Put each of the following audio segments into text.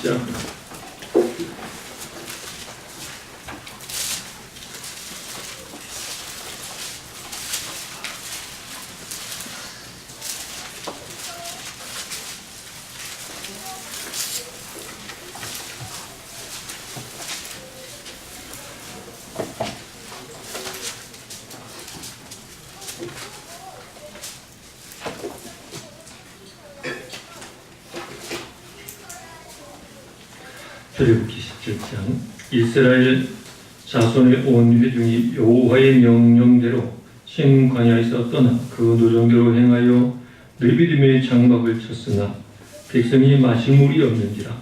6장. 출애굽기 17장. 이스라엘 자손의 온 회중이 여호와의 명령대로 신 광야에서 떠나 그 노정대로 행하여 르비딤의 장막을 쳤으나 백성이 마실 물이 없는지라.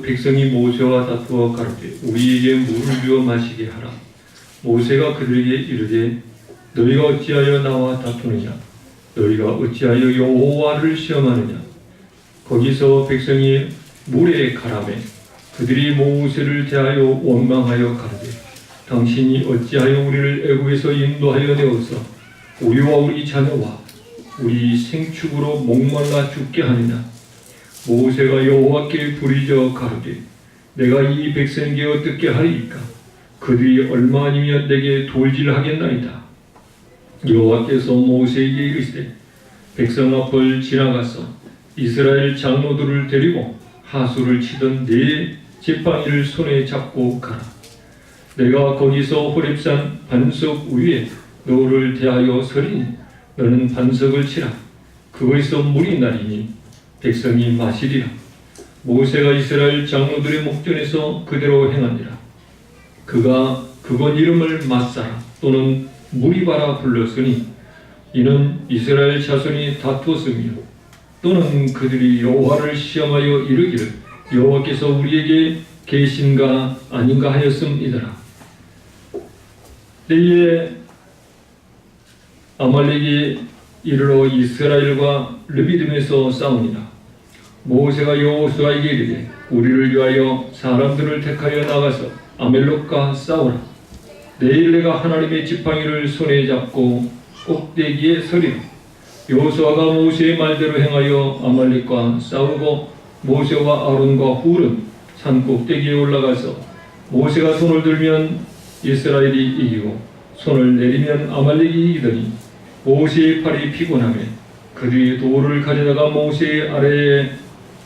백성이 모세와 다투어 가로되 우리에게 물을 주어 마시게 하라. 모세가 그들에게 이르되 너희가 어찌하여 나와 다투느냐? 너희가 어찌하여 여호와를 시험하느냐? 거기서 백성이 물에 가라매 그들이 모세를 대하여 원망하여 가로되 당신이 어찌하여 우리를 애굽에서 인도하여 내어서 우리와 우리 자녀와 우리 생축으로 목말라 죽게 하느냐? 모세가 여호와께 부르짖어 가로되 내가 이 백성에게 어떻게 하리이까? 그들이 얼마 아니면 내게 돌질하겠나이다. 여호와께서 모세에게 이르시되 백성 앞을 지나가서 이스라엘 장로들을 데리고 하수를 치던 네 지팡이를 손에 잡고 가라. 내가 거기서 호렙산 반석 위에 너를 대하여 서리니 너는 반석을 치라. 그거에서 물이 나리니 백성이 마시리라. 모세가 이스라엘 장로들의 목전에서 그대로 행하니라. 그가 그곳 이름을 마사라 또는 무리바라 불렀으니 이는 이스라엘 자손이 다투었으며 또는 그들이 여호와를 시험하여 이르기를 여호와께서 우리에게 계신가 아닌가 하였음이더라. 때에 아말렉이 이르러 이스라엘과 르비딤에서 싸우니라. 모세가 여호수아에게 이르되 우리를 위하여 사람들을 택하여 나가서 아말렉과 싸우라. 내일 내가 하나님의 지팡이를 손에 잡고 꼭대기에 서리라. 여호수아가 모세의 말대로 행하여 아말렉과 싸우고 모세와 아론과 훌은 산 꼭대기에 올라가서 모세가 손을 들면 이스라엘이 이기고 손을 내리면 아말렉이 이기더니 모세의 팔이 피곤하며 그들이 돌을 가져다가 모세의 아래에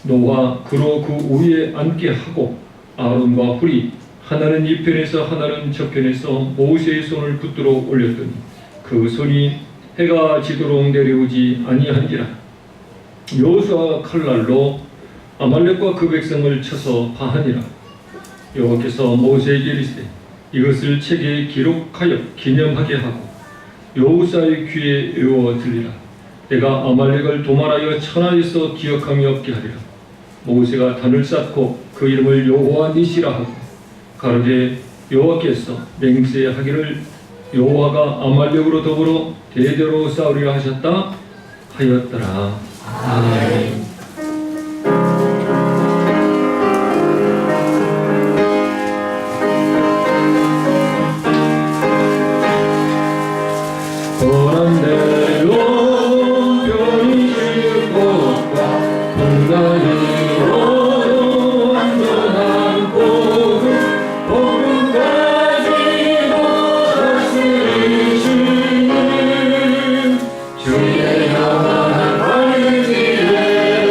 놓아 그로 그 위에 앉게 하고 아론과 훌이 하나는 이 편에서 하나는 저 편에서 모세의 손을 붙들어 올렸더니 그 손이 해가 지도록 내려오지 아니한지라. 여호수아가 칼날로 아말렉과 그 백성을 쳐서 파하니라. 여호와께서 모세에게 이르시되 이것을 책에 기록하여 기념하게 하고 여호수아의 귀에 외워 들리라. 내가 아말렉을 도말하여 천하에서 기억함이 없게 하리라. 모세가 단을 쌓고 그 이름을 여호와 니시라 하고 가로되 여호와께서 맹세하기를 여호와가 아말렉으로 더불어 대대로 싸우리라 하셨다 하였더라. 아멘. 주의 영원한 권위를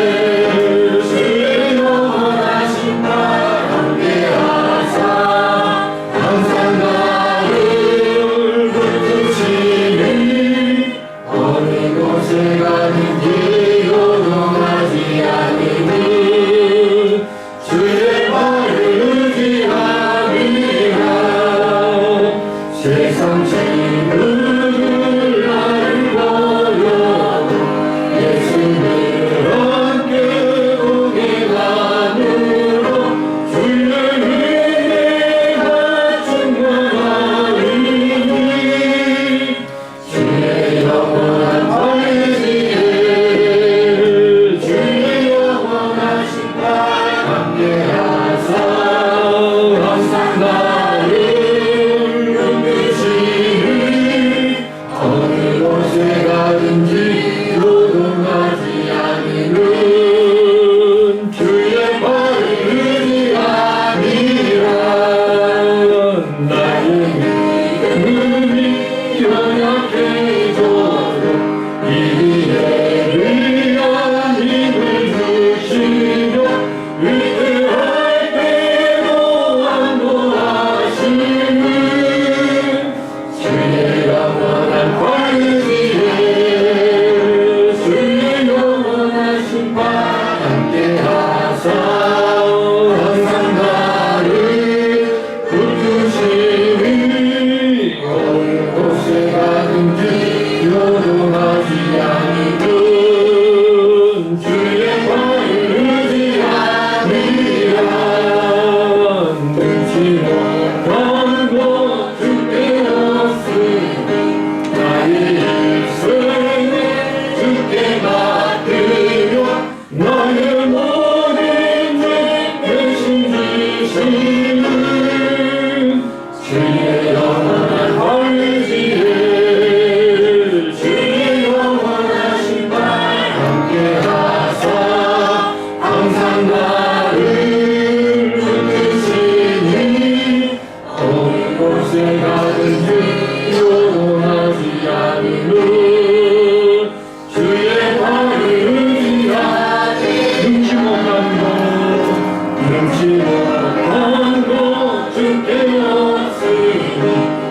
못한 것 주께 없으니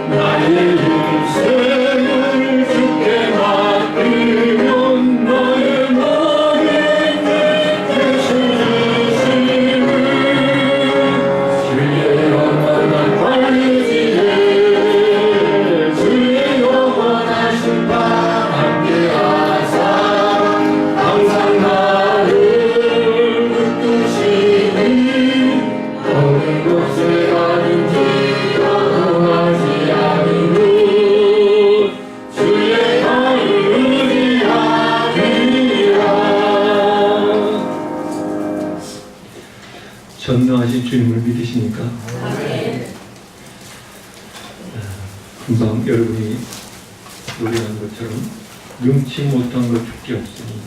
나의 인생을 주께 맡기면 나의 모든 일 대신 주시는 주의 영원한 관리지에 주의 영원하신 바 함께하사 항상 나를 붙드시니 어느 곳에 가든지 변하지 않는 것 주의 가을 의지하리라. 전능하신 주님을 믿으십니까? 금방 여러분이 노래한 것처럼 능치 못한 것 주께 없으니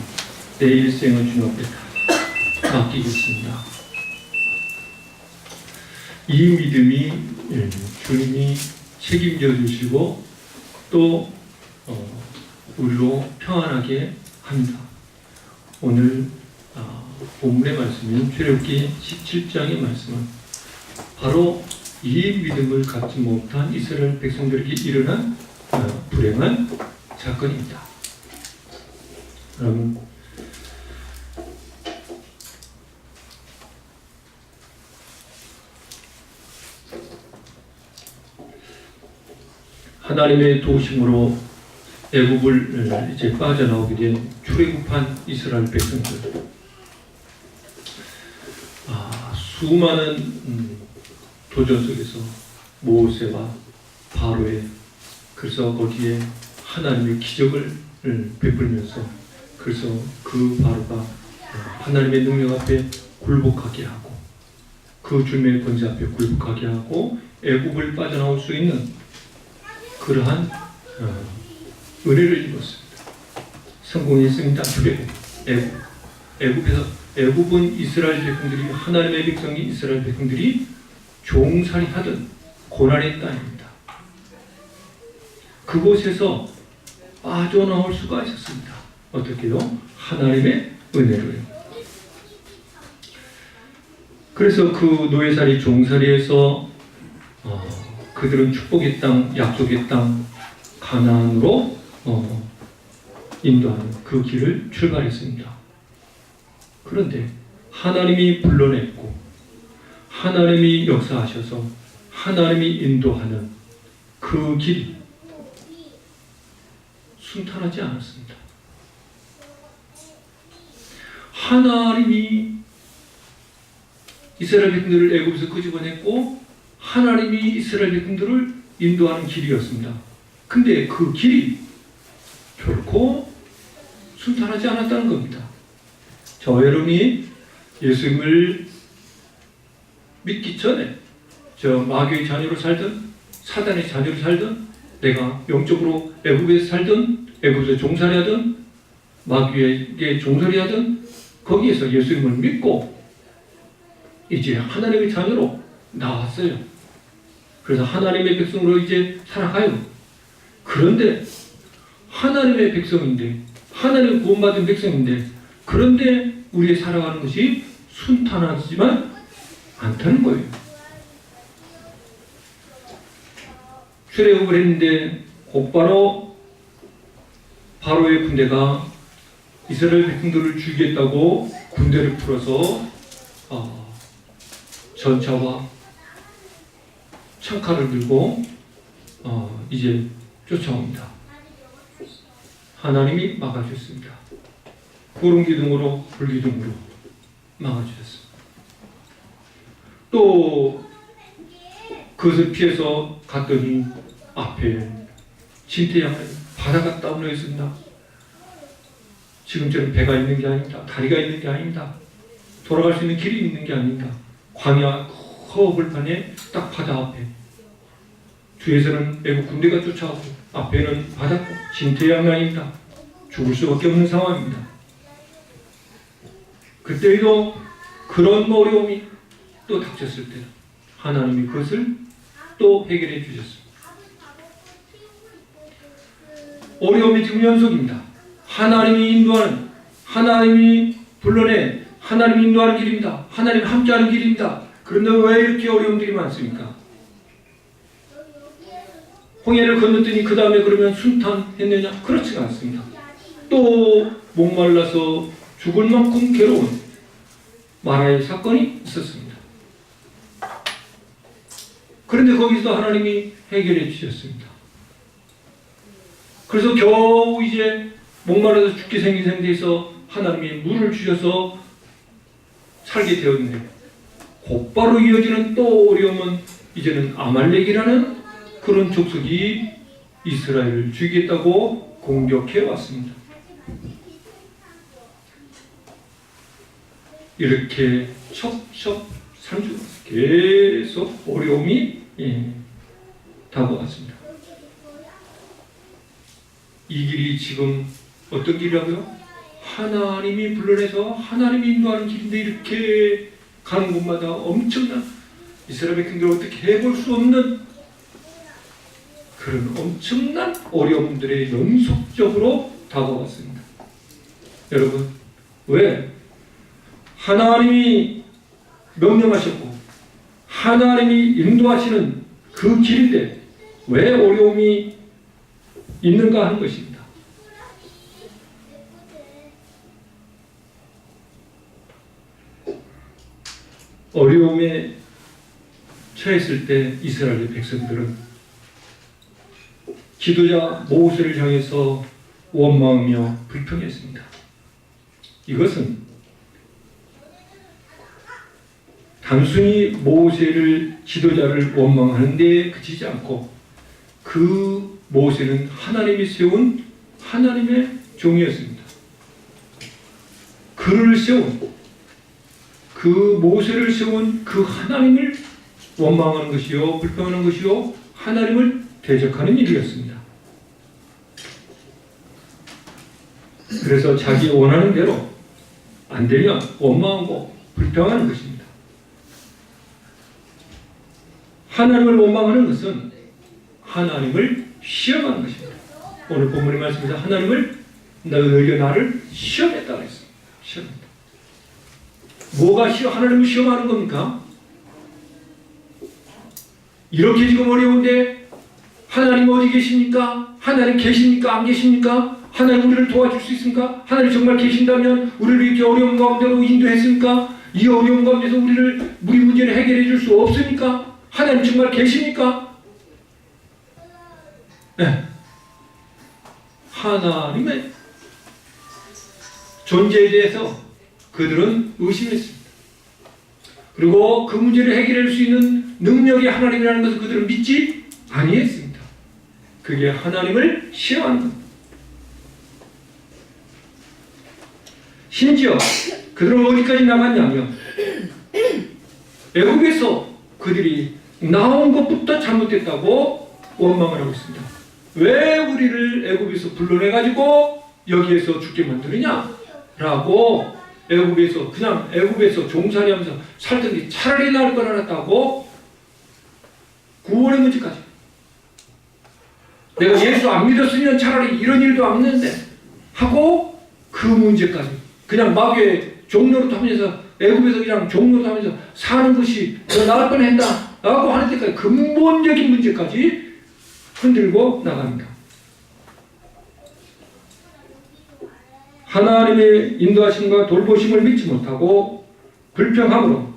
내 일생을 주님 앞에 다 맡기겠습니다. 이 믿음이 주님이 책임져 주시고 또 우리로 평안하게 합니다. 오늘 본문의 말씀인 출애굽기 17장의 말씀은 바로 이 믿음을 갖지 못한 이스라엘 백성들에게 일어난 불행한 사건입니다. 여러분, 하나님의 도우심으로 애굽을 이제 빠져나오게 된 출애굽한 이스라엘 백성들, 수많은 도전 속에서 모세와 바로의, 그래서 거기에 하나님의 기적을 베풀면서 그래서 그 바로가 하나님의 능력 앞에 굴복하게 하고 그 주님의 권세 앞에 굴복하게 하고 애굽을 빠져나올 수 있는 그러한 은혜를 입었습니다. 성공했습니다. 애굽은 이스라엘 백성들이, 하나님의 백성이 이스라엘 백성들이 종살이 하던 고난의 땅입니다. 그곳에서 빠져나올 수가 있었습니다. 어떻게요? 하나님의 은혜로요. 그래서 그 노예살이 종살이에서 그들은 축복의 땅, 약속의 땅 가나안으로 인도하는 그 길을 출발했습니다. 그런데 하나님이 불러냈고 하나님이 역사하셔서 하나님이 인도하는 그 길이 순탄하지 않았습니다. 하나님이 이스라엘 백성들을 애굽에서 끄집어냈고 하나님이 이스라엘 백성들을 인도하는 길이었습니다. 근데 그 길이 결코 순탄하지 않았다는 겁니다. 저와 여러분이 예수님을 믿기 전에 저 마귀의 자녀로 살든 사단의 자녀로 살든 내가 영적으로 애굽에서 살든 애굽에서 종살이하든 마귀에게 종살이하든 거기에서 예수님을 믿고 이제 하나님의 자녀로 나왔어요. 그래서 하나님의 백성으로 이제 살아가요. 그런데 하나님의 백성인데 하나님의 구원받은 백성인데 그런데 우리의 살아가는 것이 순탄하지만 않다는 거예요. 출애굽을 했는데 곧바로 바로의 군대가 이스라엘 백성들을 죽이겠다고 군대를 풀어서 전차와 창칼을 들고 이제 쫓아옵니다. 하나님이 막아주셨습니다. 구름기둥으로 불기둥으로 막아주셨습니다. 또 그것을 피해서 갔더니 앞에 진태양을 바다가 떠올려 있습니다. 지금처럼 배가 있는 게 아닙니다. 다리가 있는 게 아닙니다. 돌아갈 수 있는 길이 있는 게 아닙니다. 광야 허벌판에 딱 바다 앞에 뒤에서는 애국 군대가 쫓아오고 앞에는 바다 진태양양입니다. 죽을 수밖에 없는 상황입니다. 그때에도 그런 어려움이 또 닥쳤을 때 하나님이 그것을 또 해결해 주셨습니다. 어려움이 지금 연속입니다. 하나님이 인도하는, 하나님이 불러낸, 하나님이 인도하는 길입니다. 하나님이 함께하는 길입니다. 그런데 왜 이렇게 어려움들이 많습니까? 홍해를 건넜더니 그 다음에 그러면 순탄했느냐? 그렇지가 않습니다. 또 목말라서 죽을 만큼 괴로운 마라의 사건이 있었습니다. 그런데 거기서 하나님이 해결해 주셨습니다. 그래서 겨우 이제 목마르서 죽게 생긴 상태에서 하나님이 물을 주셔서 살게 되었는데, 곧바로 이어지는 또 어려움은 이제는 아말렉이라는 그런 족속이 이스라엘을 죽이겠다고 공격해 왔습니다. 이렇게 첩첩산중 계속 어려움이 다가왔습니다. 이 길이 지금 어떤 길이라고요? 하나님이 불러내서 하나님이 인도하는 길인데 이렇게 가는 곳마다 엄청난 이스라엘 백성들을 어떻게 해볼 수 없는 그런 엄청난 어려움들의 연속적으로 다가왔습니다. 여러분, 왜? 하나님이 명령하셨고 하나님이 인도하시는 그 길인데 왜 어려움이 있는가 하는 것입니다. 어려움에 처했을 때 이스라엘 백성들은 지도자 모세를 향해서 원망하며 불평했습니다. 이것은 단순히 모세를 지도자를 원망하는 데 그치지 않고 그 모세는 하나님이 세운 하나님의 종이었습니다. 그를 세운 그 모세를 세운 그 하나님을 원망하는 것이요 불평하는 것이요 하나님을 대적하는 일이었습니다. 그래서 자기 원하는 대로 안 되면 원망하고 불평하는 것입니다. 하나님을 원망하는 것은 하나님을 시험하는 것입니다. 오늘 본문의 말씀에서 하나님을 너희가 나를 시험했다고 했습니다. 시험했다. 뭐가 하나님을 시험하는 겁니까? 이렇게 지금 어려운데 하나님 어디 계십니까? 하나님 계십니까? 안 계십니까? 하나님 우리를 도와줄 수 있습니까? 하나님 정말 계신다면 우리를 이렇게 어려운 가운데로 인도했습니까? 이 어려운 가운데서 우리 문제를 해결해 줄 수 없습니까? 하나님 정말 계십니까? 네. 하나님의 존재에 대해서 그들은 의심했습니다. 그리고 그 문제를 해결할 수 있는 능력이 하나님이라는 것을 그들은 믿지 아니했습니다. 그게 하나님을 시험하는 겁니다. 심지어 그들은 어디까지 나갔냐면 애국에서 그들이 나온 것부터 잘못됐다고 원망을 하고 있습니다. 왜 우리를 애국에서 불러내가지고 여기에서 죽게 만드느냐? 라고 애국에서 그냥 애국에서 종살이하면서 살던데 차라리 나을 걸 알았다고 구원의 문제까지. 내가 예수 안 믿었으면 차라리 이런 일도 안 했는데 하고 그 문제까지 그냥 마귀의 종로로 하면서 애국에서 그냥 종로로 하면서 사는 것이 더 나을 뻔했다 라고 하는 데까지 근본적인 문제까지 흔들고 나갑니다. 하나님의 인도하심과 돌보심을 믿지 못하고 불평함으로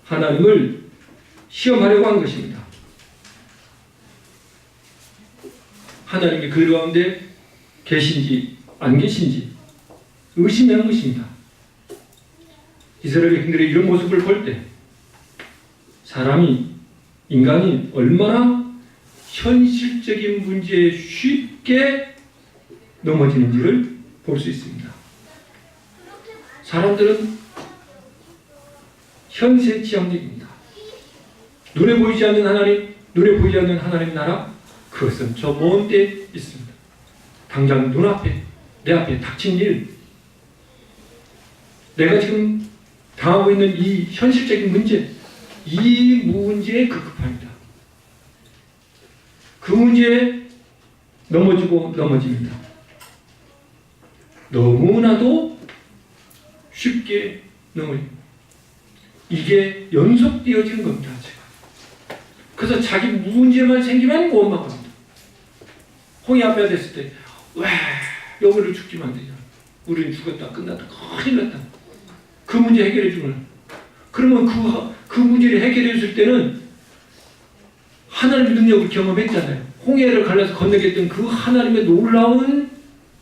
하나님을 시험하려고 한 것입니다. 하나님이 그 가운데 계신지 안 계신지 의심하는 것입니다. 이스라엘 백성들의 이런 모습을 볼 때 인간이 얼마나 현실적인 문제에 쉽게 넘어지는지를 볼 수 있습니다. 사람들은 현세지향적입니다. 눈에 보이지 않는 하나님, 눈에 보이지 않는 하나님 나라, 그것은 저 먼 데 있습니다. 당장 눈앞에, 내 앞에 닥친 일, 내가 지금 당하고 있는 이 현실적인 문제, 이 문제에 급급합니다. 그 문제에 넘어집니다. 너무나도 쉽게 넘어집니다. 이게 연속되어지는 겁니다. 제가. 그래서 자기 문제만 생기면 원망합니다. 홍해 아빠가 됐을 때 왜 영혼을 죽지만 되냐. 우리는 죽었다 끝났다 큰일 났다. 그 문제 해결해 주면 그러면 그 문제를 해결해 줬을 때는 하나님의 능력을 경험했잖아요. 홍해를 갈라서 건너겠던 그 하나님의 놀라운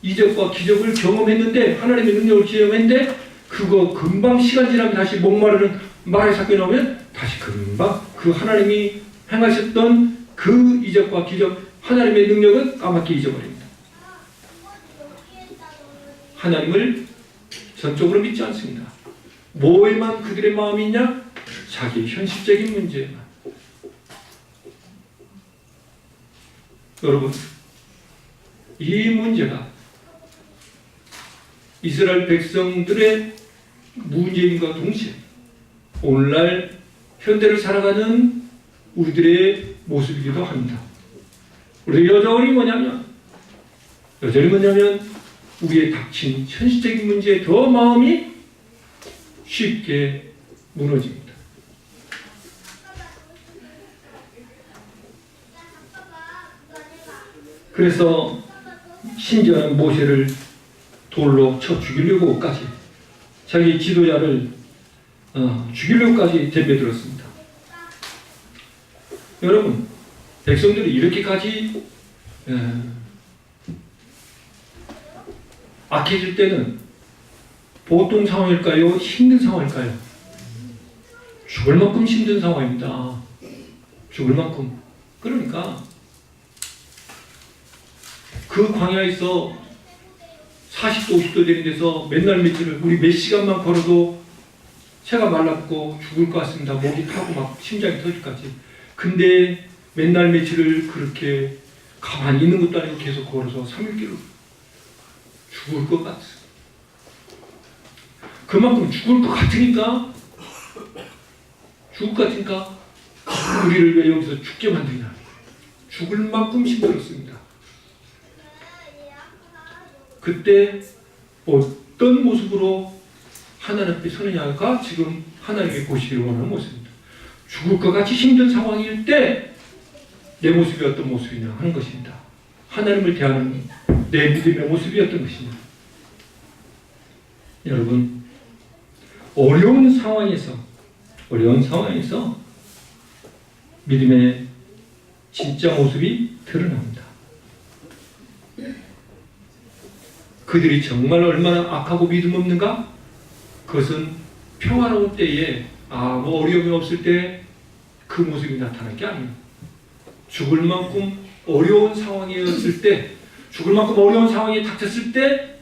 이적과 기적을 경험했는데 하나님의 능력을 경험했는데 그거 금방 시간 지나면 다시 목마르는 말의 사건이 나오면 다시 금방 그 하나님이 행하셨던 그 이적과 기적 하나님의 능력은 까맣게 잊어버립니다. 하나님을 전적으로 믿지 않습니다. 뭐에만 그들의 마음이 있냐? 자기 현실적인 문제에만. 여러분, 이 문제가 이스라엘 백성들의 문제인과 동시에 오늘날 현대를 살아가는 우리들의 모습이기도 합니다. 우리의 여전히 뭐냐면 우리의 닥친 현실적인 문제에 더 마음이 쉽게 무너집니다. 그래서 심지어는 모세를 돌로 쳐 죽이려고까지 자기 지도자를 죽이려고까지 덤벼들었습니다. 여러분, 백성들이 이렇게까지 악해질 때는 보통 상황일까요? 힘든 상황일까요? 죽을 만큼 힘든 상황입니다. 죽을 만큼. 그러니까 그 광야에서 40도 50도 되는 데서 맨날 며칠을 우리 몇 시간만 걸어도 체가 말랐고 죽을 것 같습니다. 목이 타고 막 심장이 터질 것 같지. 근데 맨날 며칠을 그렇게 가만히 있는 것도 아니고 계속 걸어서 3일길을 죽을 것 같았어요. 그만큼 죽을 것 같으니까 우리를 왜 여기서 죽게 만드냐. 죽을 만큼 힘들었습니다. 그때 어떤 모습으로 하나님 앞에 서느냐가 지금 하나님께 보시기를 원하는 모습입니다. 죽을 것 같이 힘든 상황일 때 내 모습이 어떤 모습이냐 하는 것입니다. 하나님을 대하는 내 믿음의 모습이 어떤 것이냐. 여러분, 어려운 상황에서 믿음의 진짜 모습이 드러납니다. 그들이 정말 얼마나 악하고 믿음 없는가? 그것은 평화로운 때에 아무 어려움이 없을 때 그 모습이 나타날 게 아닙니다. 죽을 만큼 어려운 상황이었을 때, 죽을 만큼 어려운 상황이 닥쳤을 때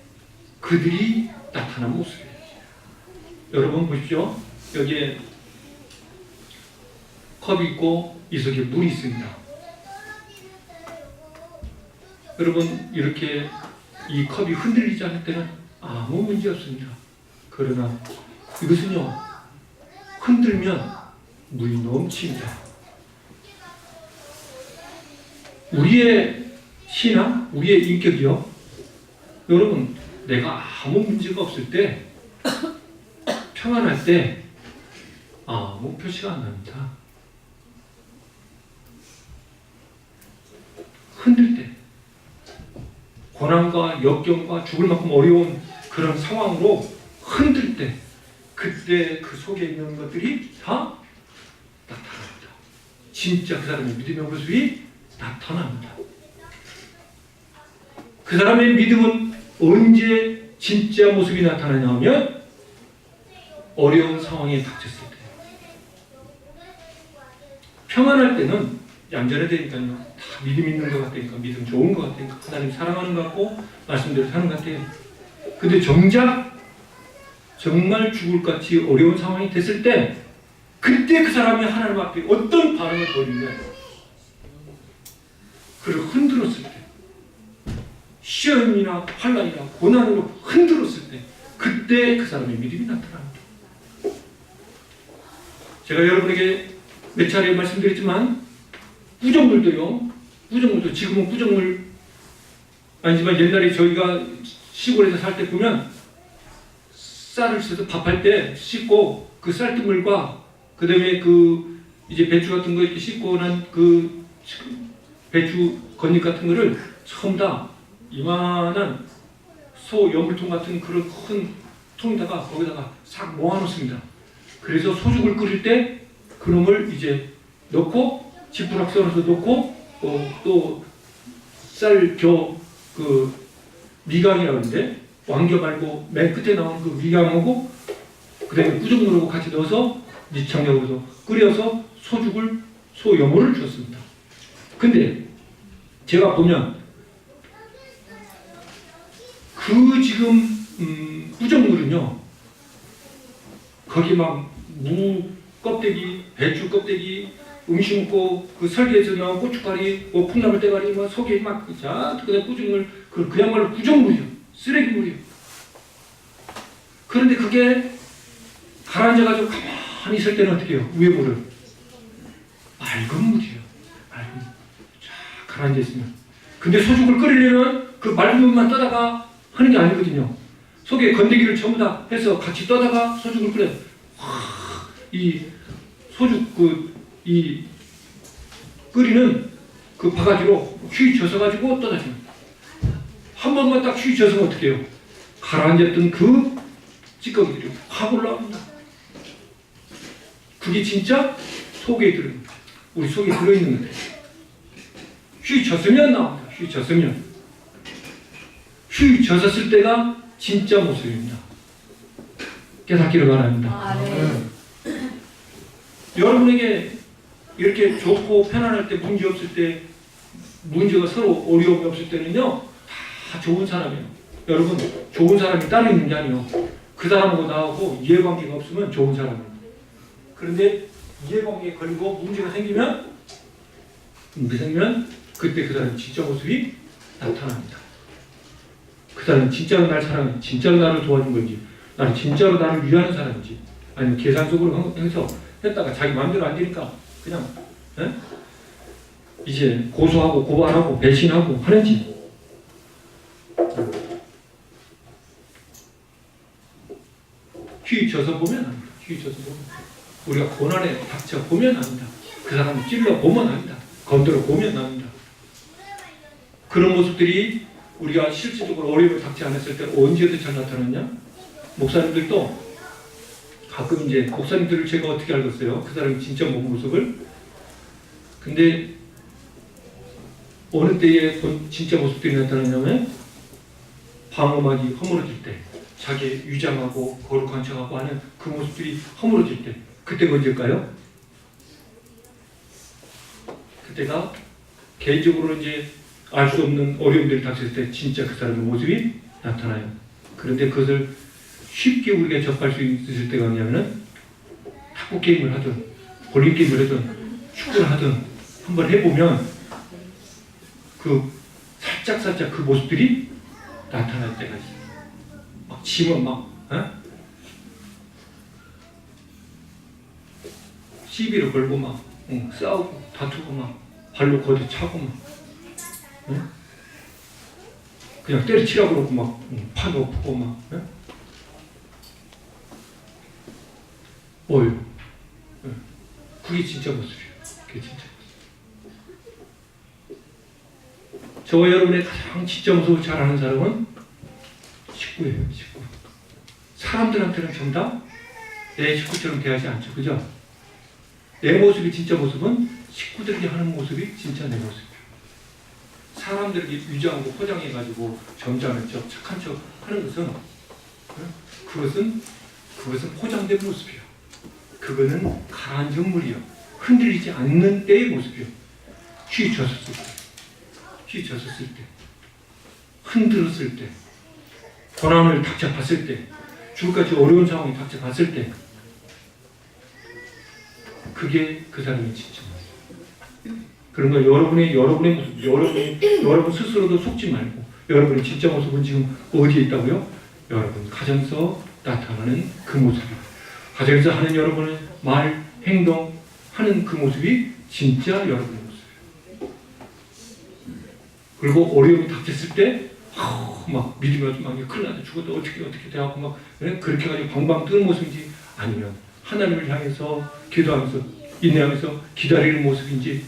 그들이 나타난 모습이에요. 여러분 보십시오. 여기에 컵이 있고 이 속에 물이 있습니다. 여러분, 이렇게 이 컵이 흔들리지 않을 때는 아무 문제 없습니다. 그러나 이것은요, 흔들면 물이 넘칩니다. 우리의 신앙, 우리의 인격이요, 여러분, 내가 아무 문제가 없을 때, 평안할 때 아무 표시가 안 납니다. 흔들 때, 고난과 역경과 죽을 만큼 어려운 그런 상황으로 흔들 때, 그때 그 속에 있는 것들이 다 나타납니다. 진짜 그 사람의 믿음의 모습이 나타납니다. 그 사람의 믿음은 언제 진짜 모습이 나타나냐 하면 어려운 상황에 닥쳤을 때. 평안할 때는 얌전해 되니까요. 다 믿음 있는 것 같으니까, 믿음 좋은 것 같으니까, 하나님 사랑하는 것 같고 말씀대로 사는 것 같아요. 근데 정작 정말 죽을 것 같이 어려운 상황이 됐을 때, 그때 그 사람이 하나님 앞에 어떤 반응을 보이느냐. 그를 흔들었을 때, 시험이나 환난이나 고난으로 흔들었을 때, 그때 그 사람의 믿음이 나타납니다. 제가 여러분에게 몇 차례 말씀드렸지만 우정물도 지금은 우정물 아니지만 옛날에 저희가 시골에서 살 때 보면 쌀을 써서 밥할 때 씻고 그 쌀뜨물과 그다음에 그 이제 배추 같은 거 이렇게 씻고 난 그 배추 겉잎 같은 거를 전부 다 이만한 소 연물통 같은 그런 큰 통에다가 거기다가 싹 모아놓습니다. 그래서 소죽을 끓일 때 그놈을 이제 넣고 지푸락 썰어서 넣고 또 쌀겨 그 미강이라고 하는데 왕겨 말고 맨 끝에 나오는 그 미강하고 그다음에 꾸중물하고 같이 넣어서 밑창력으로 끓여서 소죽을 소여물을 줬습니다. 근데 제가 보면 그 지금 꾸정물은요 거기 막 무 껍데기, 배추 껍데기, 음식 먹고 그 설계에서 나온 고춧가리, 콩나물 대가리, 뭐 속에 막 잔뜩 그냥 꾸중물 그야말로 꾸정물이요, 쓰레기물이요. 그런데 그게 가라앉아가지고 가만히 있을 때는 어떻게 해요? 위에 물을 맑은 물이에요. 맑은 물. 쫙 가라앉아 있으면. 근데 소죽을 끓이려면 그 맑은 물만 떠다가 하는 게 아니거든요. 속에 건더기를 전부 다 해서 같이 떠다가 소죽을 끓여요. 이 소죽 이 끓이는 그 바가지로 휘 젖어가지고 떠다니는. 한 번만 딱 휘 젖으면 어떻게 해요? 가라앉았던 그 찌꺼기들이 확 올라옵니다. 그게 진짜 속에 들어있는 거예요. 우리 속에 들어있는 건데. 휘 젖으면 나옵니다. 휘 젖으면. 휘 젖었을 때가 진짜 모습입니다. 깨닫기를 바랍니다. 네. 여러분에게 이렇게 좋고 편안할 때, 문제 없을 때, 문제가 서로 어려움이 없을 때는요 다 좋은 사람이에요. 여러분, 좋은 사람이 따로 있는 게 아니에요. 그 사람하고 나하고 이해관계가 없으면 좋은 사람이에요. 그런데 이해관계에 걸리고 문제가 생기면 그때 그 사람의 진짜 모습이 나타납니다. 그 사람이 진짜로 날 사랑해, 진짜로 나를 도와준 건지, 나는 진짜로 나를 위하는 사람인지, 아니면 계산 속으로 해서 했다가 자기 마음대로 안 되니까 그냥 이제 고소하고 고발하고 배신하고 하는지. 휘 져서 보면 합니다. 휘 져서 보면. 우리가 고난에 닥쳐 보면 합니다. 그 사람을 찔러 보면 합니다. 건드려 보면 합니다. 그런 모습들이 우리가 실질적으로 어려움을 닥치 않았을 때 언제든 잘 나타났냐? 목사님들도 가끔 이제 목사님들을 제가 어떻게 알겠어요? 그 사람이 진짜 몸 모습을. 근데 어느 때에 진짜 모습들이 나타나냐면 방어막이 허물어질 때, 자기 위장하고 거룩한 척하고 하는 그 모습들이 허물어질 때, 그때가 언제일까요? 그때가 개인적으로 이제 알 수 없는 어려움들이 닥쳤을 때 진짜 그 사람의 모습이 나타나요. 그런데 그것을 쉽게 우리가 접할 수 있을 때가 뭐냐면은 탁구 게임을 하든 볼링 게임을 하든 축구를 하든 한번 해보면 그 살짝 그 모습들이 나타날 때가 있어요. 막 치면 막 시비를 걸고 막 싸우고 다투고 막 발로 걷어차고 막 그냥 때려치라고 그러고 막 판 엎고 막 어휴, 그게 진짜 모습이에요. 그게 진짜 모습. 저와 여러분의 가장 진짜 모습을 잘 아는 사람은 식구예요. 식구. 사람들한테는 전부 다 내 식구처럼 대하지 않죠. 그죠? 내 모습이 진짜 모습은 식구들이 하는 모습이 진짜 내 모습이에요. 사람들에게 위장하고 포장해가지고 점잖은 척, 착한 척 하는 것은 그것은 포장된 모습이에요. 그거는 가라앉은 물이요. 흔들리지 않는 때의 모습이요. 휘젖었을 때, 흔들었을 때, 고난을 닥쳐봤을 때, 죽을까지 어려운 상황이 닥쳐봤을 때, 그게 그 사람의 진짜 모습. 그런 거 여러분의 모습, 여러분 스스로도 속지 말고, 여러분의 진짜 모습은 지금 어디에 있다고요? 여러분 가정에서 나타나는 그 모습이요. 가정에서 하는 여러분의 말, 행동, 하는 그 모습이 진짜 여러분의 모습이에요. 그리고 어려움이 닥쳤을 때, 막 믿음이 막 큰일 나다 죽었다 어떻게 대하고 막 그렇게 가지고 방방 뜨는 모습인지, 아니면 하나님을 향해서 기도하면서 인내하면서 기다리는 모습인지,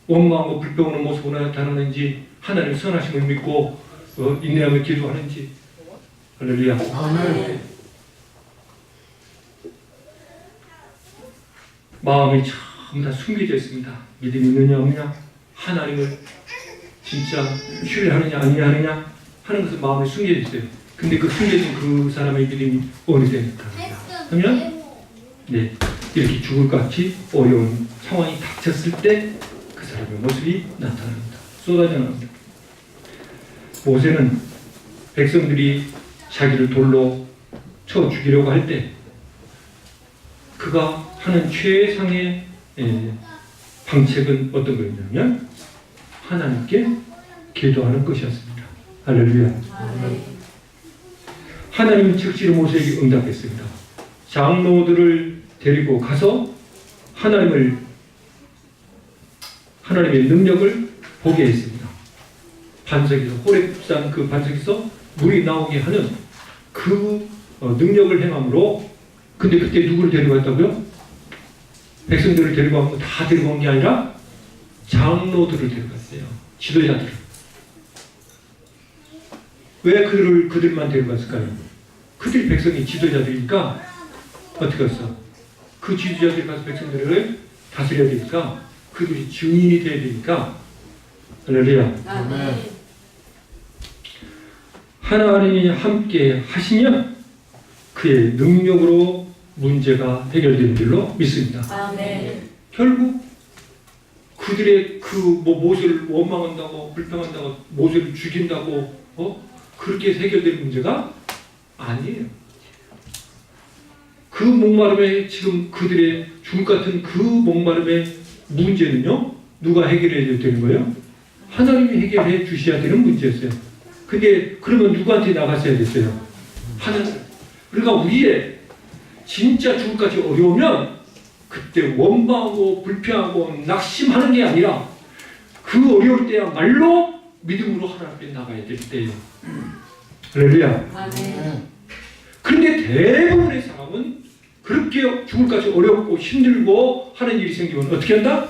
원망하고 불평하는 모습으로 나타나는지, 하나님의 선하심을 믿고 인내하며 기도하는지. 할렐루야. 아멘. 마음이 전부 다 숨겨져 있습니다. 믿음이 있느냐 없느냐, 하나님을 진짜 신뢰하느냐 아니냐 하느냐 하는 것은 마음에 숨겨져 있어요. 근데 그 숨겨진 그 사람의 믿음이 어느 때니까 그러면 이렇게 죽을 것 같이 어려운 상황이 닥쳤을 때 그 사람의 모습이 나타납니다. 쏟아져 나옵니다. 모세는 백성들이 자기를 돌로 쳐 죽이려고 할 때 그가 하는 최상의 방책은 어떤 거였냐면 하나님께 기도하는 것이었습니다. 할렐루야. 하나님은 즉시로 모세에게 응답했습니다. 장로들을 데리고 가서 하나님의 능력을 보게 했습니다. 반석에서, 호렙산 그 반석에서 물이 나오게 하는 그 능력을 행함으로. 근데 그때 누구를 데려갔다고요? 백성들을 데리고 다 데리고 온 게 아니라 장로들을 데려갔어요. 지도자들을. 왜 그들만 데려갔을까요? 그들이 백성이 지도자들이니까 어떻게 했어? 그 지도자들이 가서 백성들을 다스려야 되니까, 그들이 증인이 돼야 되니까. 할렐루야. 아멘. 하나님이 함께 하시면 그의 능력으로 문제가 해결되는 줄로 믿습니다. 아멘. 결국 그들의 모세를 원망한다고 불평한다고 모세를 죽인다고 그렇게 해결될 문제가 아니에요. 그 목마름에 지금 그들의 죽을 것 같은 그 목마름의 문제는요, 누가 해결해야 되는 거예요? 하나님이 해결해 주셔야 되는 문제였어요. 근데 그러면 누구한테 나갔어야 됐어요? 하나님. 그러니까 우리의 진짜 죽을까지 어려우면 그때 원망하고 불평하고 낙심하는 게 아니라 그 어려울 때야말로 믿음으로 하나님 앞에 나가야 될 때예요. 할렐루야. 아멘. 그런데 대부분의 사람은 그렇게 죽을까지 어렵고 힘들고 하는 일이 생기면 어떻게 한다?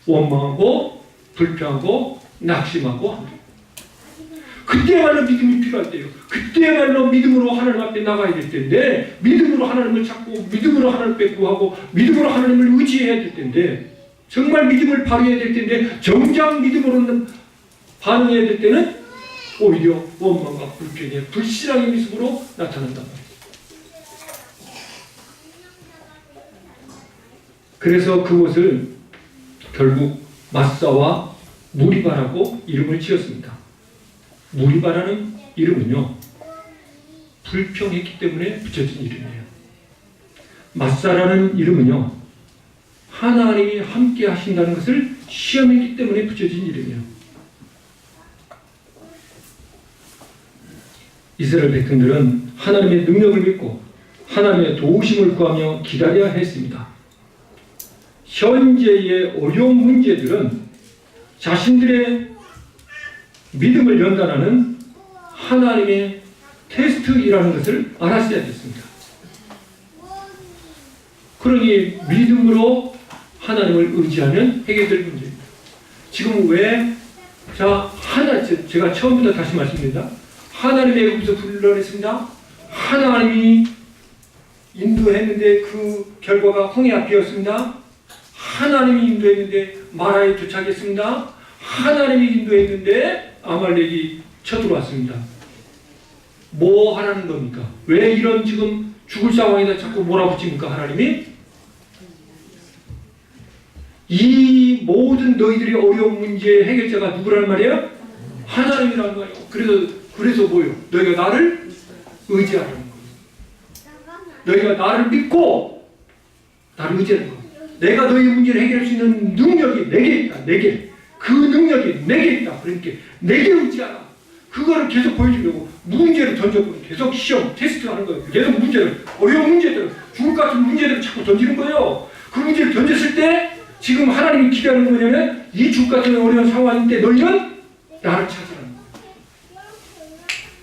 원망하고 불평하고 낙심하고 합니다. 그때야말로 믿음이 필요할 때요. 그때야말로 믿음으로 하나님 앞에 나가야 될 텐데, 믿음으로 하나님을 찾고 믿음으로 하나님을 구하고 믿음으로 하나님을 의지해야 될 텐데, 정말 믿음을 발휘해야 될 텐데 정작 믿음으로는 반응해야 될 때는 오히려 원망과 불평의 불신앙의 모습으로 나타난단 말이에요. 그래서 그곳을 결국 마사와 무리바라고 이름을 지었습니다. 무리바라는 이름은요, 불평했기 때문에 붙여진 이름이에요. 마사라는 이름은요, 하나님이 함께 하신다는 것을 시험했기 때문에 붙여진 이름이에요. 이스라엘 백성들은 하나님의 능력을 믿고 하나님의 도우심을 구하며 기다려야 했습니다. 현재의 어려운 문제들은 자신들의 믿음을 연단하는 하나님의 테스트이라는 것을 알았어야 됐습니다. 그러니 믿음으로 하나님을 의지하면 해결될 문제입니다. 지금 제가 처음부터 다시 말씀드립니다. 하나님의 애굽에서 불러냈습니다. 하나님이 인도했는데 그 결과가 홍해 앞이었습니다. 하나님이 인도했는데 마라에 도착했습니다. 하나님이 인도했는데 아말렉이 쳐들어왔습니다. 뭐 하라는 겁니까? 왜 이런 지금 죽을 상황에다 자꾸 몰아붙입니까? 하나님이? 이 모든 너희들의 어려운 문제의 해결자가 누구라는 말이에요? 하나님이라는 거예요. 그래서 뭐예요? 너희가 나를 의지하라는 거예요. 너희가 나를 믿고 나를 의지하는 거예요. 내가 너희 문제를 해결할 수 있는 능력이 내게 있다. 내게. 그 능력이 내게 있다. 그러니까 내게 의지하라. 그거를 계속 보여주려고 문제를 던져보고 계속 시험, 테스트하는 거예요. 계속 문제를, 어려운 문제들, 죽을 것 같은 문제들을 자꾸 던지는 거예요. 그 문제를 던졌을 때 지금 하나님이 기대하는 거냐면 이 죽을 것 같은 어려운 상황일 때 너희는 나를 찾으라는 거예요.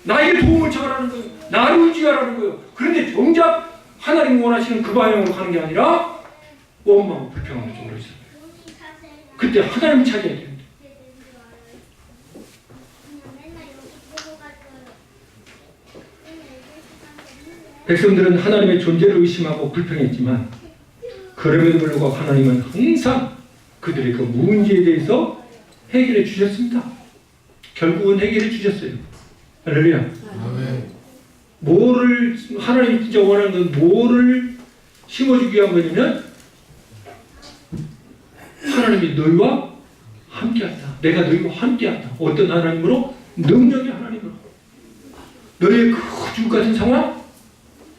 나에게 도움을 청하라는 거예요. 나를 의지하라는 거예요. 그런데 정작 하나님 원하시는 그 방향으로 가는 게 아니라 원망하고 불평하는 쪽으로 있어요. 그때 하나님을 찾아야 됩니다. 백성들은 하나님의 존재를 의심하고 불평했지만 그럼에도 불구하고 하나님은 항상 그들의 그 문제에 대해서 해결해 주셨습니다. 결국은 해결해 주셨어요. 할렐루야. 아멘. 뭐를 하나님이 진짜 원하는 건 뭐를 심어주기 위한 거냐면 하나님이 너희와 함께한다. 내가 너희와 함께한다. 어떤 하나님으로? 능력의 하나님으로. 너희의 그 죽을 같은 상황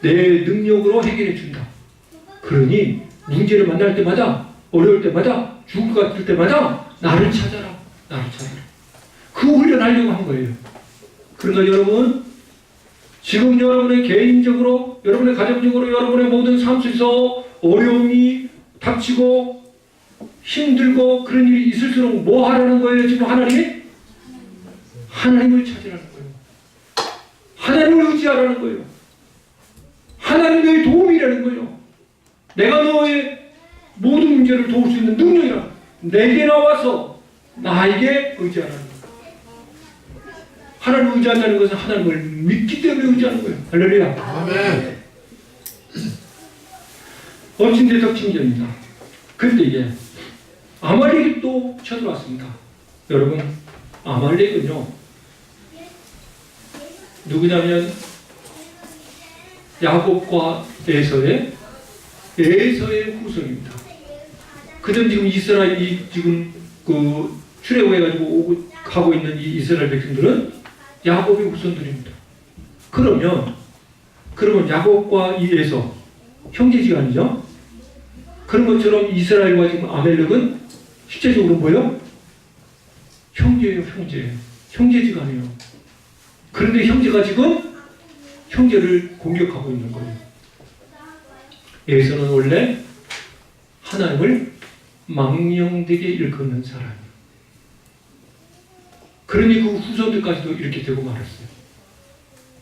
내 능력으로 해결해 준다. 그러니 문제를 만날 때마다 어려울 때마다 죽을 것 같을 때마다 나를 찾아라. 나를 찾아라. 그 훈련하려고 한 거예요. 그러니까 여러분 지금 여러분의 개인적으로 여러분의 가정적으로 여러분의 모든 삶 속에서 어려움이 닥치고 힘들고 그런 일이 있을수록 뭐 하라는 거예요? 지금 하나님이? 하나님을 찾으라는 거예요. 하나님을 의지하라는 거예요. 하나님 너의 도움이라는 거예요. 내가 너의 모든 문제를 도울 수 있는 능력이라. 내게 나와서 나에게 의지하라는 거예요. 하나님을 의지한다는 것은 하나님을 믿기 때문에 의지하는 거예요. 할렐루야. 아멘. 엄친대 덕친절입니다. 그런데 이게 아말렉이 또 쳐들어왔습니다. 여러분 아말렉은요 누구냐면 야곱과 에서의 후손입니다. 그들 지금 이스라엘이 지금 그 출애굽해가지고 가고 있는 이 이스라엘 백성들은 야곱의 후손들입니다. 그러면 야곱과 이 에서 형제지간이죠. 그런 것처럼 이스라엘과 지금 아멜렉은 실제적으로 뭐예요? 형제예요, 형제. 형제지간이에요. 그런데 형제가 지금 형제를 공격하고 있는 거예요. 에서는 원래 하나님을 망령되게 일컫는 사람이에요. 그러니 그 후손들까지도 이렇게 되고 말았어요.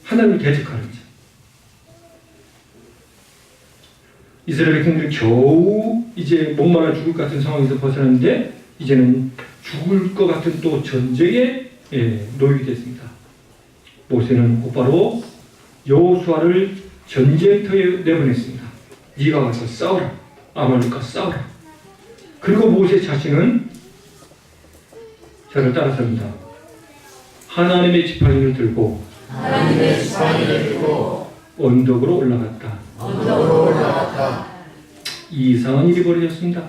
하나님을 대적하는 자. 이스라엘 백성들은 겨우 이제 목말라 죽을 것 같은 상황에서 벗어났는데 이제는 죽을 것 같은 또 전쟁에 놓이게 됐습니다. 모세는 곧바로 여호수아를 전쟁터에 내보냈습니다. 네가 가서 싸우라. 아말렉과 싸우라. 그리고 모세 자신은 저를 따라섭니다. 하나님의 지팡이를 들고 언덕으로 올라갔다. 이상한 일이 벌어졌습니다.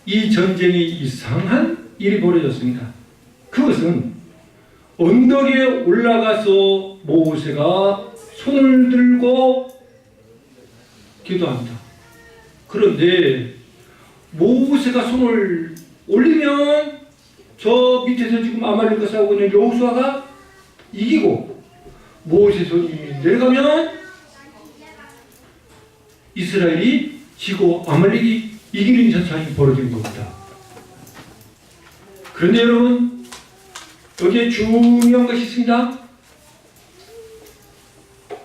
이 전쟁이 이상한 일이 벌어졌습니다. 그것은 언덕에 올라가서 모세가 손을 들고 기도합니다. 그런데 모세가 손을 올리면 저 밑에서 지금 아말렉과 싸우고 있는 여호수아가 이기고 모세 손이 내려가면 이스라엘이 지고 아말렉이 이기는 현상이 벌어진 겁니다. 그런데 여러분 여기에 중요한 것이 있습니다.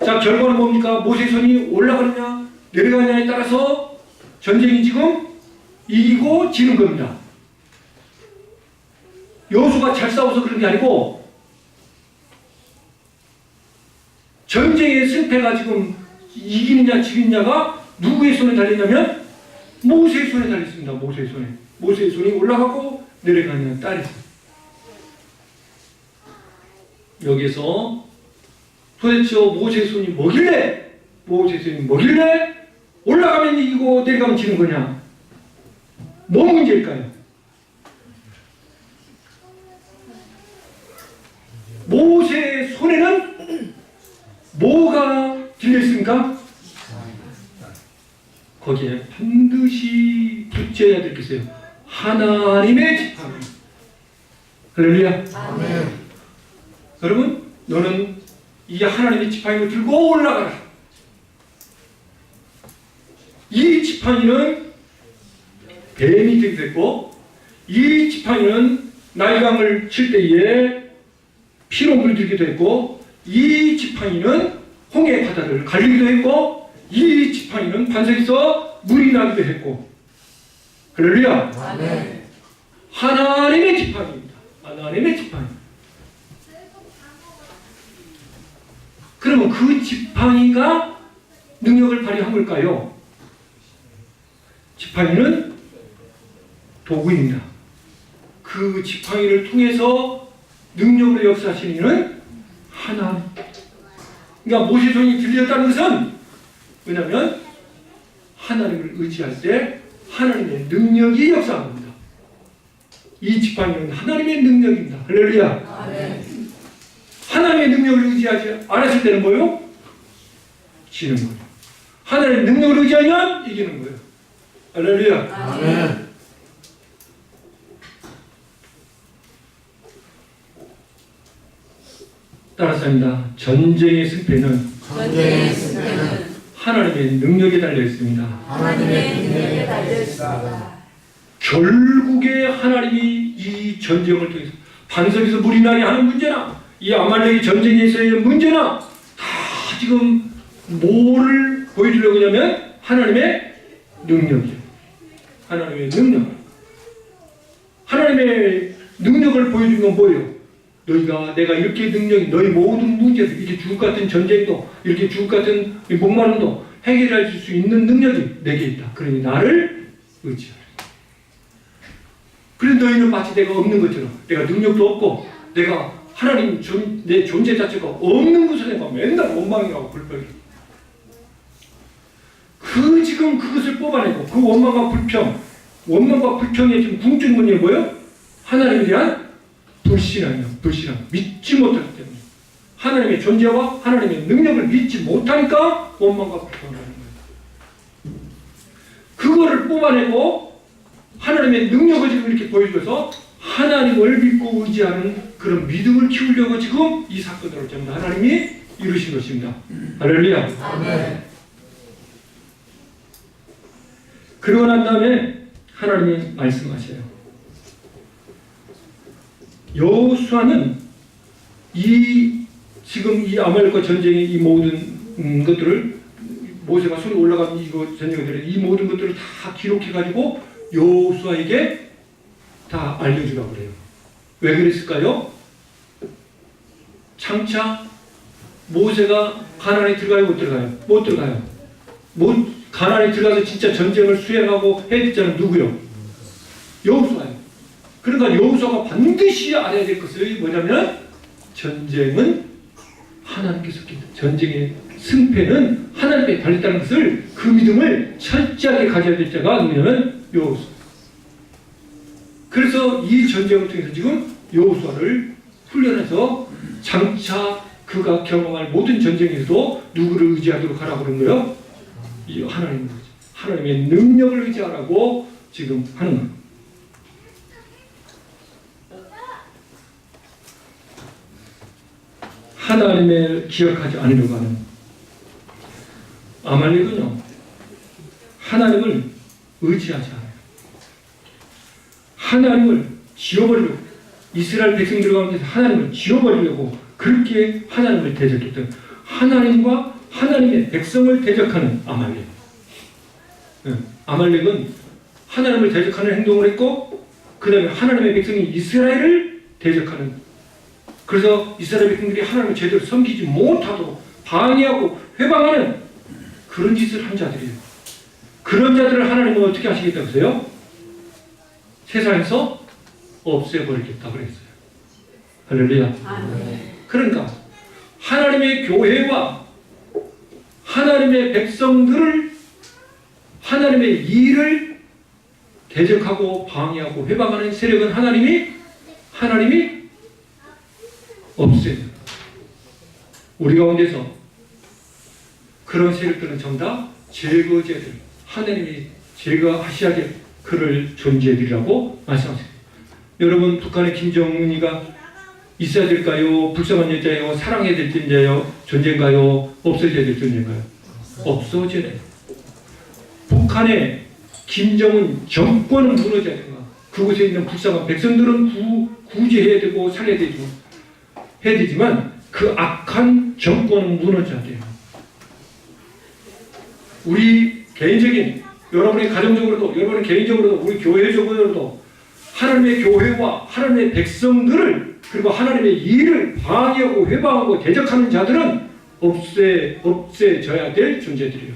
자, 결과는 뭡니까? 모세 손이 올라가느냐 내려가느냐에 따라서 전쟁이 지금 이기고 지는 겁니다. 여호수아가 잘 싸워서 그런 게 아니고 전쟁의 승패가 지금 이기느냐 지느냐가 누구의 손에 달렸냐면 모세의 손에 달렸습니다. 모세의 손에. 모세의 손이 올라가고 내려가는 딸에서. 여기서 도대체 모세의 손이 뭐길래 올라가면 이기고 내려가면 지는 거냐? 뭐 문제일까요? 모세의 손에는 뭐가 들려있습니까? 거기에 반드시 붙여야 될 게 있어요. 하나님의 지팡이. 할렐루야. 아멘. 여러분, 너는 이 하나님의 지팡이를 들고 올라가라. 이 지팡이는 뱀이 되기도 했고, 이 지팡이는 날강을 칠 때에 피로 물들기도 했고, 이 지팡이는 홍해 바다를 갈리기도 했고 이 지팡이는 반석에서 물이 나기도 했고 할렐루야. 아멘. 하나님의 지팡이입니다. 하나님의 지팡이. 그러면 그 지팡이가 능력을 발휘한 걸까요? 지팡이는 도구입니다. 그 지팡이를 통해서 능력으로 역사하시는 이는 하나님. 그러니까 모세의 손이 들렸다는 것은 왜냐하면 하나님을 의지할 때 하나님의 능력이 역사한 겁니다. 이 지팡이는 하나님의 능력입니다. 할렐루야. 아멘. 하나님의 능력을 의지하지 않았을 때는 뭐예요? 지는 거예요. 하나님의 능력을 의지하면 이기는 거예요. 할렐루야. 아멘. 따라서입니다. 전쟁의 승패는 전쟁의 승패는 하나님의 능력에 달려 있습니다. 하나님의 능력에 달려 있습니다. 결국에 하나님이 이 전쟁을 통해서 반석에서 물이 나게 하는 문제나 이 아말렉의 전쟁에서의 문제나 다 지금 뭐를 보여주려고 하냐면 하나님의 능력이죠. 하나님의 능력. 하나님의 능력을 보여준 건 뭐예요? 내가 이렇게 능력이 너희 모든 문제들, 이렇게 죽을 것 같은 전쟁도, 이렇게 죽을 것 같은 목마름도 해결할 수 있는 능력이 내게 있다. 그러니 나를 의지하라. 그런데 너희는 마치 내가 없는 것처럼, 내가 능력도 없고, 내가 하나님 내 존재 자체가 없는 것을 내가 맨날 원망이라고 불평해. 지금 그것을 뽑아내고, 그 원망과 불평의 지금 궁중문이 뭐예요? 하나님에 대한 불신앙이요. 불신앙. 믿지 못하기 때문에. 하나님의 존재와 하나님의 능력을 믿지 못하니까 원망과 불평을 하는 거예요. 그거를 뽑아내고 하나님의 능력을 지금 이렇게 보여줘서 하나님을 믿고 의지하는 그런 믿음을 키우려고 지금 이 사건들을 전부 하나님이 이루신 것입니다. 할렐루야. 아멘. 그러고 난 다음에 하나님이 말씀하셔요. 여호수아는 지금 이 아말렉과 전쟁의 이 모든 것들을 모세가 손이 올라간 이 전쟁들을 이 모든 것들을 다 기록해 가지고 여호수아에게 다 알려주라고 그래요. 왜 그랬을까요? 장차 모세가 가나안에 들어가요, 못 들어가요? 못 들어가요. 가나안에 들어가서 진짜 전쟁을 수행하고 해야 될 자는 누구요? 여호수아예요. 그러니까 여호수아가 반드시 알아야 될 것이 뭐냐면 전쟁은 하나님께서 전쟁의 승패는 하나님께 달렸다는 것을 그 믿음을 철저하게 가져야 될 자가 누구냐면 여호수아. 그래서 이 전쟁을 통해서 지금 여호수아를 훈련해서 장차 그가 경험할 모든 전쟁에서도 누구를 의지하도록 하라고 그런 거예요? 이 하나님의 능력을 의지하라고 지금 하는 거예요. 하나님을 기억하지 않으려고 하는 아말렉은요, 하나님을 의지하지 않아요. 하나님을 지워버리려고, 이스라엘 백성들 가운데서 하나님을 지워버리려고 그렇게 하나님을 대적했던, 하나님과 하나님의 백성을 대적하는 아말렉. 아말렉은 하나님을 대적하는 행동을 했고, 그 다음에 하나님의 백성인 이스라엘을 대적하는, 그래서 이스라엘 백성들이 하나님을 제대로 섬기지 못하도록 방해하고 회방하는 그런 짓을 한 자들이에요. 그런 자들을 하나님은 어떻게 하시겠다고 했어요? 세상에서 없애버리겠다 그랬어요. 할렐루야. 그러니까 하나님의 교회와 하나님의 백성들을, 하나님의 일을 대적하고 방해하고 회방하는 세력은 하나님이 없애요. 우리 가운데서 그런 세력들은 전부 다 제거제들, 하나님이 제거하셔야 될 그를 존재들이라고 말씀하세요. 여러분, 북한의 김정은이가 있어야 될까요? 불쌍한 여자예요? 사랑해야 될 존재인가요? 없어져야 될 존재인가요? 없어져야 돼요. 북한의 김정은 정권은 무너져야 된다. 그곳에 있는 불쌍한 백성들은 구제해야 되고 살려야 되지만 그 악한 정권은 무너져야 돼요. 우리 개인적인, 여러분의 가정적으로도, 여러분의 개인적으로도, 우리 교회적으로도 하나님의 교회와 하나님의 백성들을, 그리고 하나님의 일을 방해하고 회방하고 대적하는 자들은 없애져야 될 존재들이에요.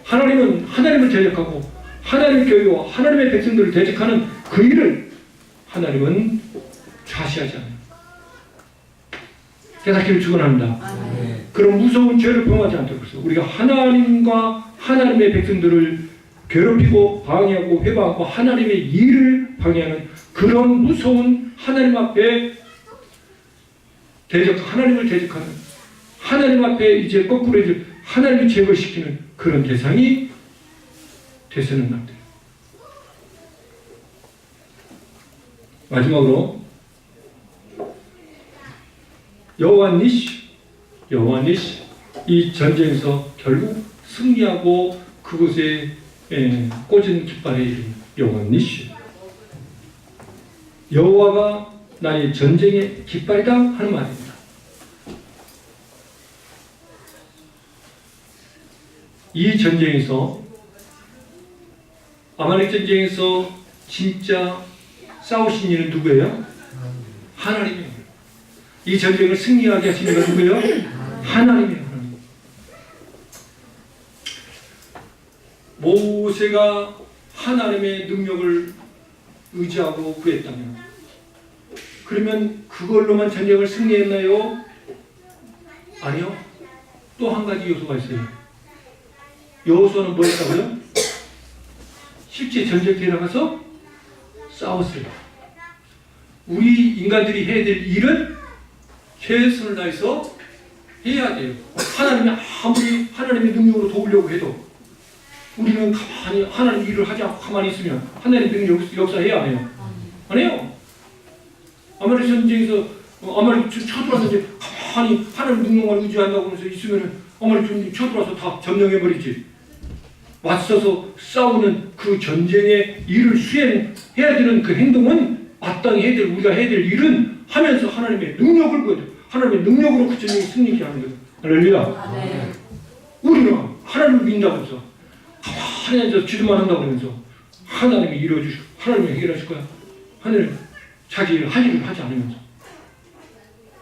하나님은 하나님을 대적하고 하나님의 교회와 하나님의 백성들을 대적하는 그 일을 하나님은 좌시하지 않아요. 깨닫기를 축원합니다. 그런 무서운 죄를 범하지 않도록 해서 우리가 하나님과 하나님의 백성들을 괴롭히고 방해하고 회방하고 하나님의 일을 방해하는 그런 무서운 하나님 앞에 하나님을 대적하는, 하나님 앞에 이제 거꾸로 이제 하나님을 제거시키는 그런 대상이 되서는 안 돼요. 마지막으로 여호와 니시 이 전쟁에서 결국 승리하고 그곳에 꽂은 깃발의 이름 여호와 니시, 여호와가 나의 전쟁의 깃발이다 하는 말입니다. 이 전쟁에서, 아말렉 전쟁에서 진짜 싸우신 이는 누구예요? 하나님이에요. 이 전쟁을 승리하게 하신 이가 누구예요? 하나님이에요. 모세가 하나님의 능력을 의지하고 구했다면, 그러면 그걸로만 전쟁을 승리했나요? 아니요. 또 한 가지 요소가 있어요. 여호수아는 뭐 했다고요? 실제 전쟁터에 나가서 싸웠어요. 우리 인간들이 해야 될 일은 최선을 다해서 해야 돼요. 하나님이 아무리 하나님의 능력으로 도우려고 해도 우리는 가만히 하나님 일을 하지 않고 가만히 있으면 하나님 능력 역사해야 안 해요? 안 해요. 아말렉 전쟁에서 아말렉 쳐들어왔는데 가만히 하나님 능력만 의지한다고 하면서 있으면 아말렉 쳐들어와서 다 점령해버리지. 맞서서 싸우는 그 전쟁의 일을 수행해야 되는 그 행동은 마땅히 해야 될, 우리가 해야 될 일은 하면서 하나님의 능력을 보여야 돼요. 하나님의 능력으로 그 전쟁이 승리케 하는 거예요. 할렐루야. 네. 우리는 하나님을 믿는다고 해서 가만히 앉아서 기도만 한다고 하면서 하나님이 이루어주시고 하나님이 해결하실 거야. 하나님 자기 일을 할 일을 하지 않으면서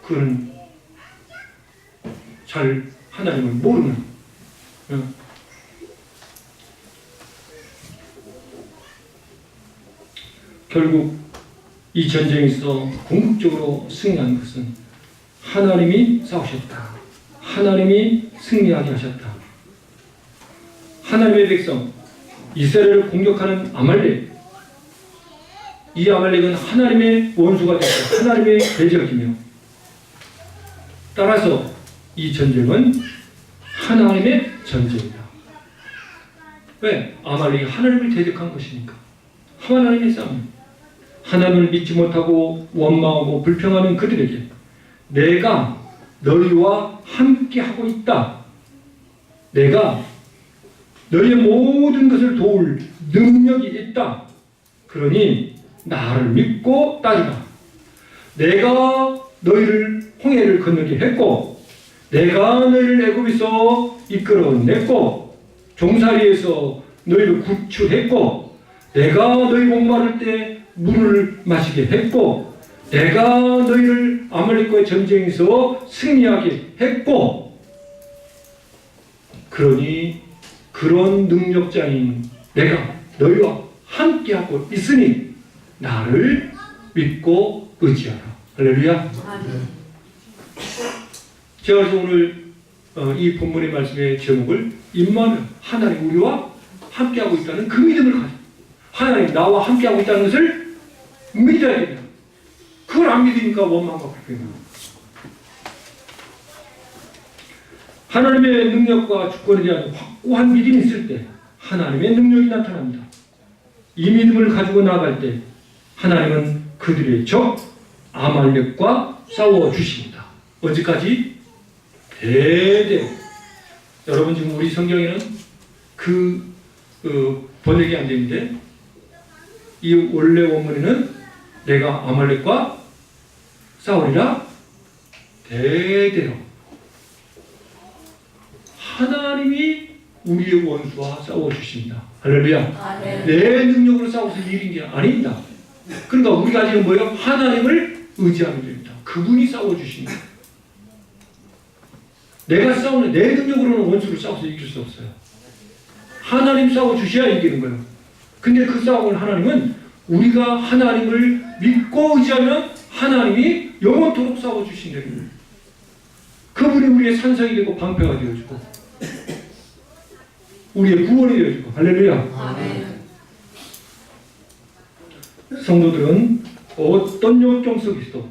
그는 잘 하나님을 모르는, 결국 이 전쟁에서 궁극적으로 승리한 것은 하나님이 싸우셨다. 하나님이 승리하게 하셨다. 하나님의 백성 이스라엘을 공격하는 아말렉, 이 아말렉은 하나님의 원수가 되었다. 하나님의 대적이며, 따라서 이 전쟁은 하나님의 전쟁이다. 왜? 아말렉이 하나님을 대적한 것이니까. 하나님의 싸움. 하나님을 믿지 못하고 원망하고 불평하는 그들에게 내가 너희와 함께 하고 있다. 내가 너희의 모든 것을 도울 능력이 있다. 그러니 나를 믿고 따르라. 내가 너희를 홍해를 건너게 했고, 내가 너희를 애굽에서 이끌어냈고, 종살이에서 너희를 구출했고, 내가 너희 목마를 때 물을 마시게 했고, 내가 너희를 아말렉과의 전쟁에서 승리하게 했고, 그러니 그런 능력자인 내가 너희와 함께하고 있으니 나를 믿고 의지하라. 할렐루야. 제가 그래서 오늘 이 본문의 말씀의 제목을 임마누엘, 하나님 우리와 함께하고 있다는 그 믿음을 가져. 하나님 나와 함께하고 있다는 것을 믿어야 됩니다. 그걸 안 믿으니까 원망과 불평입니다. 하나님의 능력과 주권에 대한 확고한 믿음이 있을 때 하나님의 능력이 나타납니다. 이 믿음을 가지고 나아갈 때 하나님은 그들의 적 아말렉과 싸워주십니다. 언제까지? 대대. 여러분 지금 우리 성경에는 번역이 안 되는데 이 원래 원문에는 내가 아말렉과 싸우리라 대대로 하나님이 우리의 원수와 싸워주십니다. 할렐루야. 아멘. 내 능력으로 싸워서 이기는 게 아닙니다. 그러니까 우리가 가지는 뭐예요? 하나님을 의지하면 됩니다. 그분이 싸워주십니다. 내가 싸우는 내 능력으로는 원수를 싸워서 이길 수 없어요. 하나님 싸워주셔야 이기는 거예요. 근데 그 싸움을 하나님은 우리가 하나님을 믿고 의지하면 하나님이 영원토록 싸워주신다는 거예요. 그분이 우리의 산성이 되고 방패가 되어주고 우리의 구원이 되어주고 할렐루야. 아멘. 성도들은 어떤 역경 속에서도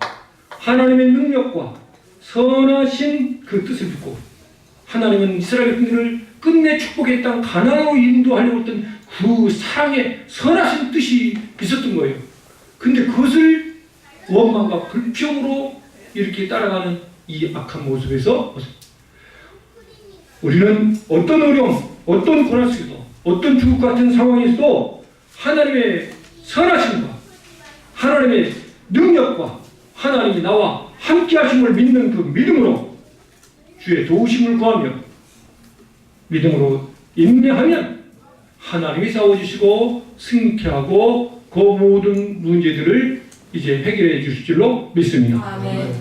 하나님의 능력과 선하신 그 뜻을 듣고 하나님은 이스라엘 백성들을 끝내 축복의 땅 가나안으로 인도하려고 했던 그 사랑의 선하신 뜻이 있었던 거예요. 근데 그것을 원망과 불평으로 이렇게 따라가는 이 악한 모습에서 우리는 어떤 어려움, 어떤 고난 속에도 어떤 죽을 같은 상황에서도 하나님의 선하심과 하나님의 능력과 하나님이 나와 함께 하심을 믿는 그 믿음으로 주의 도우심을 구하며 믿음으로 인내하면 하나님이 싸워주시고 승리케 하고 그 모든 문제들을 이제 해결해 주실 줄로 믿습니다. 아멘.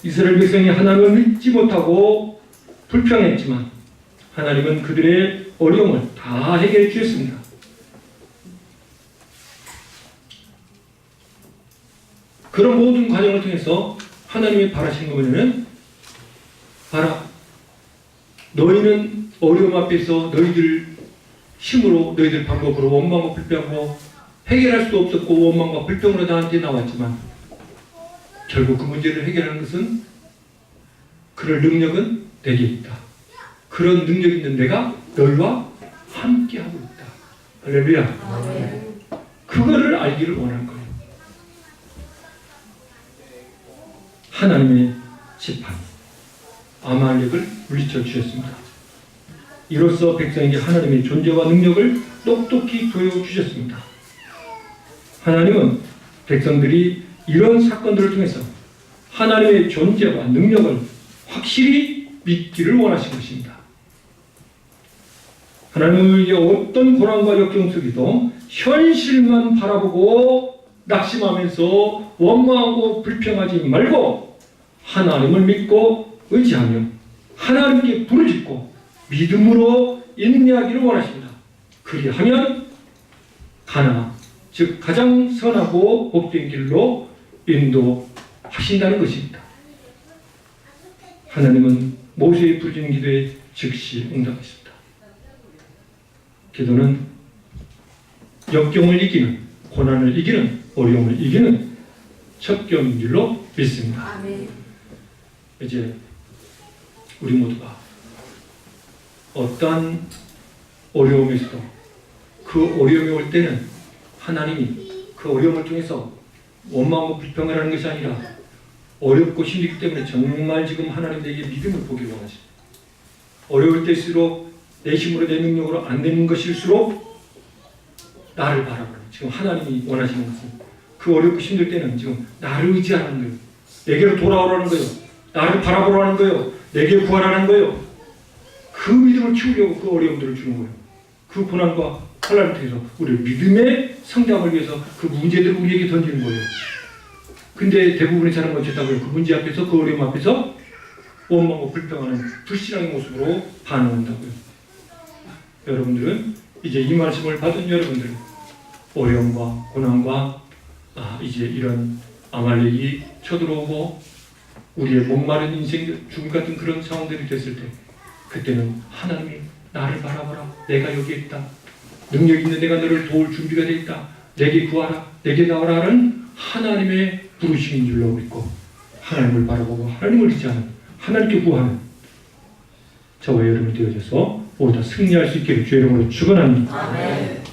이스라엘 백성이 하나님을 믿지 못하고 불평했지만 하나님은 그들의 어려움을 다 해결해 주셨습니다. 그런 모든 과정을 통해서 하나님이 바라시는 것은 봐라, 너희는 어려움 앞에서 너희들 힘으로 너희들 방법으로 원망과 불평으로 해결할 수 없었고 원망과 불평으로 나한테 나왔지만 결국 그 문제를 해결하는 것은 그럴 능력은 내게 있다. 그런 능력 있는 내가 너희와 함께하고 있다. 할렐루야. 아멘. 그거를 알기를 원한 거예요. 하나님의 지팡이 아말렉을 물리쳐 주셨습니다. 이로써 백성에게 하나님의 존재와 능력을 똑똑히 보여주셨습니다. 하나님은 백성들이 이런 사건들을 통해서 하나님의 존재와 능력을 확실히 믿기를 원하신 것입니다. 하나님은 우리에게 어떤 고난과 역경 속에도 현실만 바라보고 낙심하면서 원망하고 불평하지 말고 하나님을 믿고 의지하며 하나님께 부르짖고 믿음으로 인내하기를 원하십니다. 그리하면 가나 즉 가장 선하고 복된 길로 인도하신다는 것입니다. 하나님은 모세의 부르짖는 기도에 즉시 응답했습니다. 기도는 역경을 이기는, 고난을 이기는, 어려움을 이기는 첫 경인 줄로 믿습니다. 아멘. 이제 우리 모두가 어떠한 어려움에서도 그 어려움이 올 때는 하나님이 그 어려움을 통해서 원망하고 불평을 하는 것이 아니라 어렵고 힘들기 때문에 정말 지금 하나님에게 믿음을 보기를 원하십니다. 어려울 때일수록 내 힘으로 내 능력으로 안 되는 것일수록 나를 바라보는, 지금 하나님이 원하시는 것은 그 어렵고 힘들 때는 지금 나를 의지하라는 거예요. 내게로 돌아오라는 거예요. 나를 바라보라는 거예요. 내게 구하라는 거예요. 그 믿음을 키우려고 그 어려움들을 주는 거예요. 그 고난과 환난을 통해서 우리 믿음의 성장을 위해서 그 문제들을 우리에게 던지는 거예요. 근데 대부분의 사람은 어쨌다고요? 그 문제 앞에서, 그 어려움 앞에서 원망하고 불평하는 불신앙의 모습으로 반응한다고요. 여러분들은 이제 이 말씀을 받은 여러분들 어려움과 고난과 이제 이런 아말렉이 쳐들어오고 우리의 목마른 인생 죽음 같은 그런 상황들이 됐을 때 그때는 하나님이 나를 바라봐라. 내가 여기 있다. 능력 있는 내가 너를 도울 준비가 되어 있다. 내게 구하라. 내게 나오라는 하나님의 부르심인 줄로 믿고 하나님을 바라보고 하나님을 의지하는, 하나님께 구하는 저와 여러분이 되어져서 모두 다 승리할 수 있기를 주의 이름으로 축원합니다. 아멘.